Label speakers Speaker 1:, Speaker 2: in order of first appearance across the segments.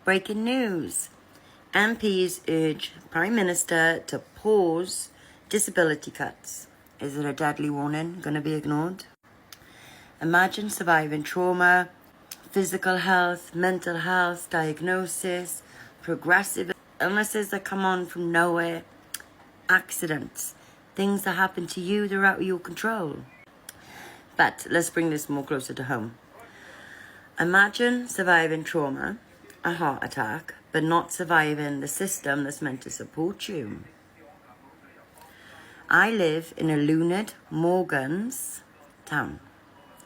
Speaker 1: Breaking news. MPs urge Prime Minister to pause disability cuts. Is it a deadly warning going to be ignored? Imagine surviving trauma, physical health, mental health, diagnosis, progressive illnesses that come on from nowhere, accidents, things that happen to you that are out of your control. But let's bring this more closer to home. Imagine surviving trauma, a heart attack, but not surviving the system that's meant to support you. I live in a Luned Morgan's town.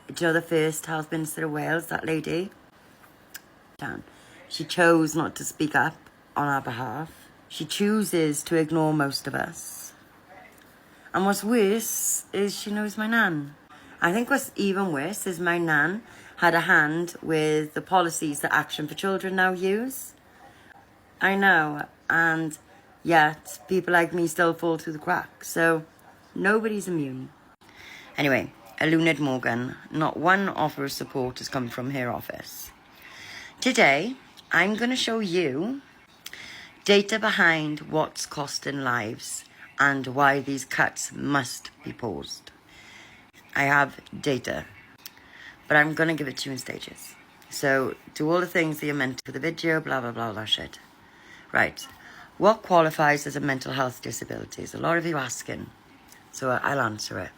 Speaker 1: Do you know the first Health Minister of Wales, that lady? She chose not to speak up on our behalf. She chooses to ignore most of us. And what's worse is she knows my nan. I think what's even worse is my nan had a hand with the policies that Action for Children now use. I know, and yet people like me still fall through the cracks, so nobody's immune. Anyway, Luned Morgan, not one offer of support has come from her office. Today, I'm going to show you data behind what's costing lives and why these cuts must be paused. I have data, but I'm going to give it to you in stages. So do all the things that you're meant to for the video, blah, blah, blah, that shit. Right. What qualifies as a mental health disability? Is a lot of you asking, so I'll answer it.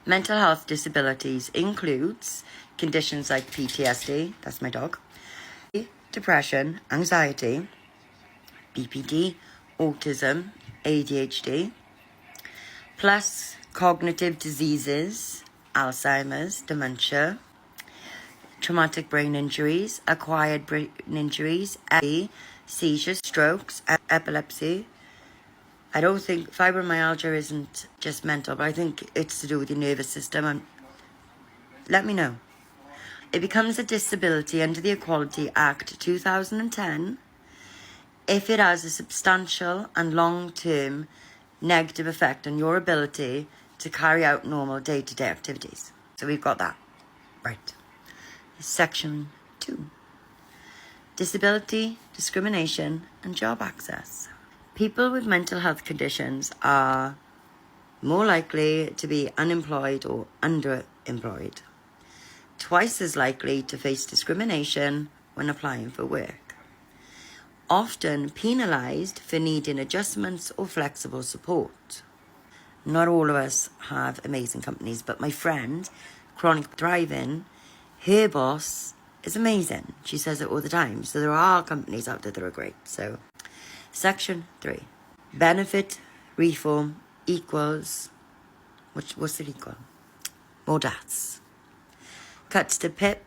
Speaker 1: Mental health disabilities includes conditions like PTSD, that's my dog, depression, anxiety, BPD, autism, ADHD, plus cognitive diseases, Alzheimer's, dementia, traumatic brain injuries, acquired brain injuries, seizures, strokes, epilepsy. I don't think fibromyalgia isn't just mental, but I think it's to do with your nervous system. And let me know. It becomes a disability under the Equality Act 2010 if it has a substantial and long-term negative effect on your ability to carry out normal day-to-day activities. So we've got that. Right. Section 2. Disability, discrimination, and job access. People with mental health conditions are more likely to be unemployed or underemployed, twice as likely to face discrimination when applying for work, often penalised for needing adjustments or flexible support. Not all of us have amazing companies, but my friend, Chronic Thriving, her boss is amazing. She says it all the time. So there are companies out there that are great. So Section 3. Benefit reform equals... What's it equal? More deaths. Cuts to PIP,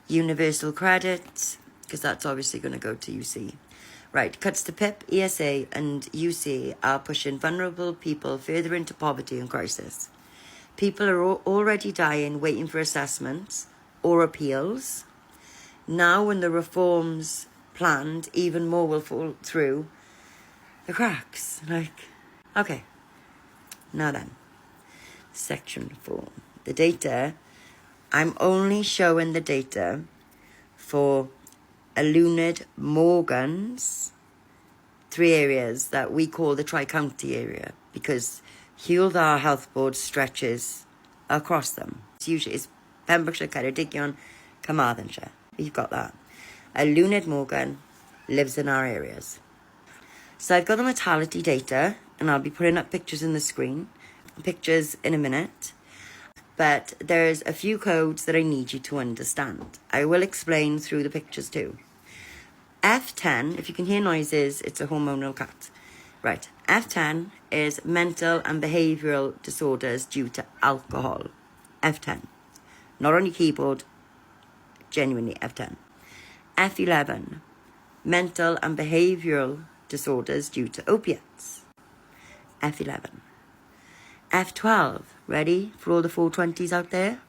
Speaker 1: universal credit, because that's obviously going to go to UC. Right, cuts to PIP, ESA and UC are pushing vulnerable people further into poverty and crisis. People are already dying waiting for assessments or appeals. Now when the reforms planned, even more will fall through the cracks. Okay. Now then, Section 4. The data, I'm only showing the data for Luned Morgan's 3 areas that we call the Tri-County area, because Hywel Dda Health Board stretches across them. It's Pembrokeshire, Ceredigion, Carmarthenshire. You've got that. Luned Morgan lives in our areas. So I've got the mortality data, and I'll be putting up pictures in the screen, pictures in a minute. But there's a few codes that I need you to understand. I will explain through the pictures too. F10, if you can hear noises, it's a hormonal cut. Right, F10 is mental and behavioural disorders due to alcohol. F10. Not on your keyboard, genuinely F10. F11, mental and behavioural disorders due to opiates. F11. F12, ready for all the 420s out there?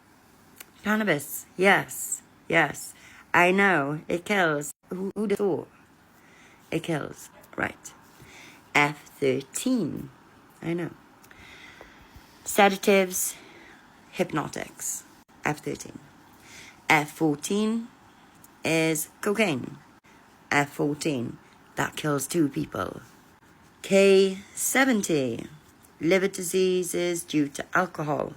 Speaker 1: Cannabis, yes. I know, it kills. Who'd have thought? It kills, right. F13, I know. Sedatives, hypnotics. F13. F14 is cocaine. F14, that kills 2 people. K70, liver diseases due to alcohol.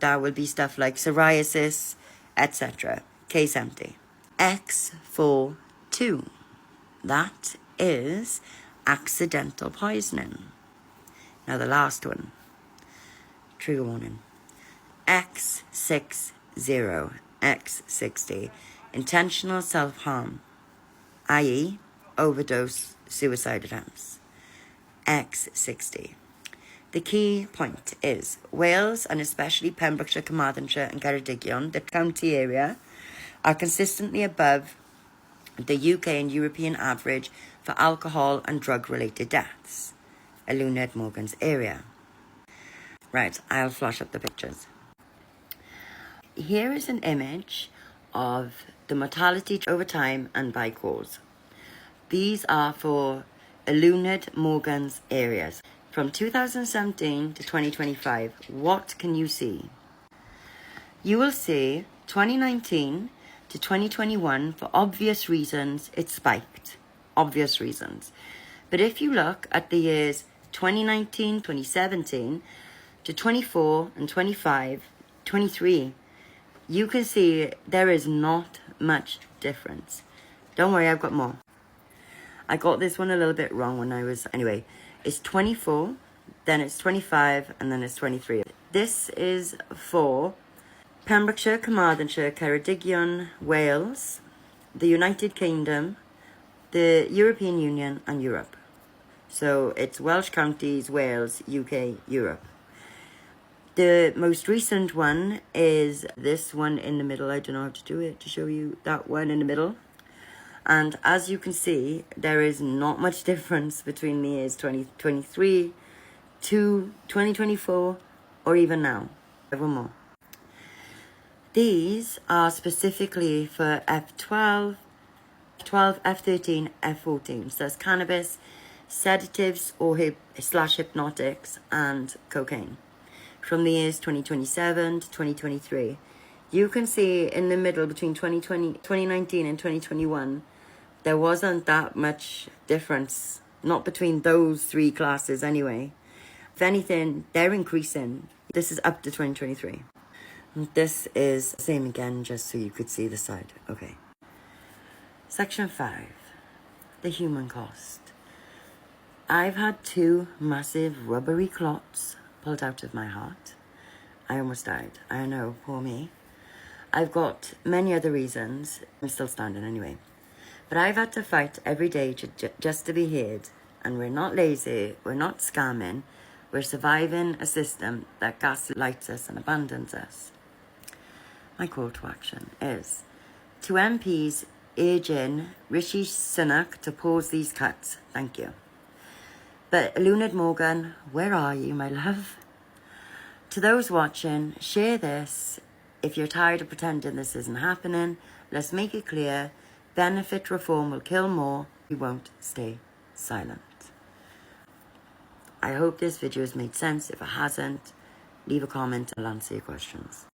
Speaker 1: That will be stuff like psoriasis, etc. K70. X42, that is accidental poisoning. Now the last one, trigger warning. X60, X60, intentional self-harm, i.e. overdose, suicide attempts. X60. The key point is Wales, and especially Pembrokeshire, Carmarthenshire and Ceredigion, the county area, are consistently above the UK and European average for alcohol and drug-related deaths. Luned Morgan's area. Right, I'll flash up the pictures. Here is an image of the mortality over time and by cause. These are for Luned Morgan's areas. From 2017 to 2025, what can you see? You will see 2019 to 2021, for obvious reasons, it spiked. Obvious reasons. But if you look at the years 2019, 2017 to 24 and 25, 23, you can see there is not much difference. Don't worry, I've got more. I got this one a little bit wrong when I was... Anyway, it's 24, then it's 25, and then it's 23. This is for Pembrokeshire, Carmarthenshire, Ceredigion, Wales, the United Kingdom, the European Union, and Europe. So it's Welsh counties, Wales, UK, Europe. The most recent one is this one in the middle. I don't know how to do it to show you that one in the middle. And as you can see, there is not much difference between the years 2023 to 2024 or even now. One more. These are specifically for F12, F13, F14. So that's cannabis, sedatives or hypnotics, and cocaine. From the years 2027 to 2023. You can see in the middle between 2019 and 2021, there wasn't that much difference. Not between those 3 classes anyway. If anything, they're increasing. This is up to 2023. This is the same again, just so you could see the side. Okay. Section 5. The human cost. I've had 2 massive rubbery clots pulled out of my heart. I almost died. I know, poor me. I've got many other reasons. I'm still standing anyway. But I've had to fight every day just to be heard. And we're not lazy. We're not scamming. We're surviving a system that gaslights us and abandons us. My call to action is to MPs urging Rishi Sunak to pause these cuts. Thank you. But Luned Morgan, where are you, my love? To those watching, share this. If you're tired of pretending this isn't happening, let's make it clear. Benefit reform will kill more. We won't stay silent. I hope this video has made sense. If it hasn't, leave a comment and I'll answer your questions.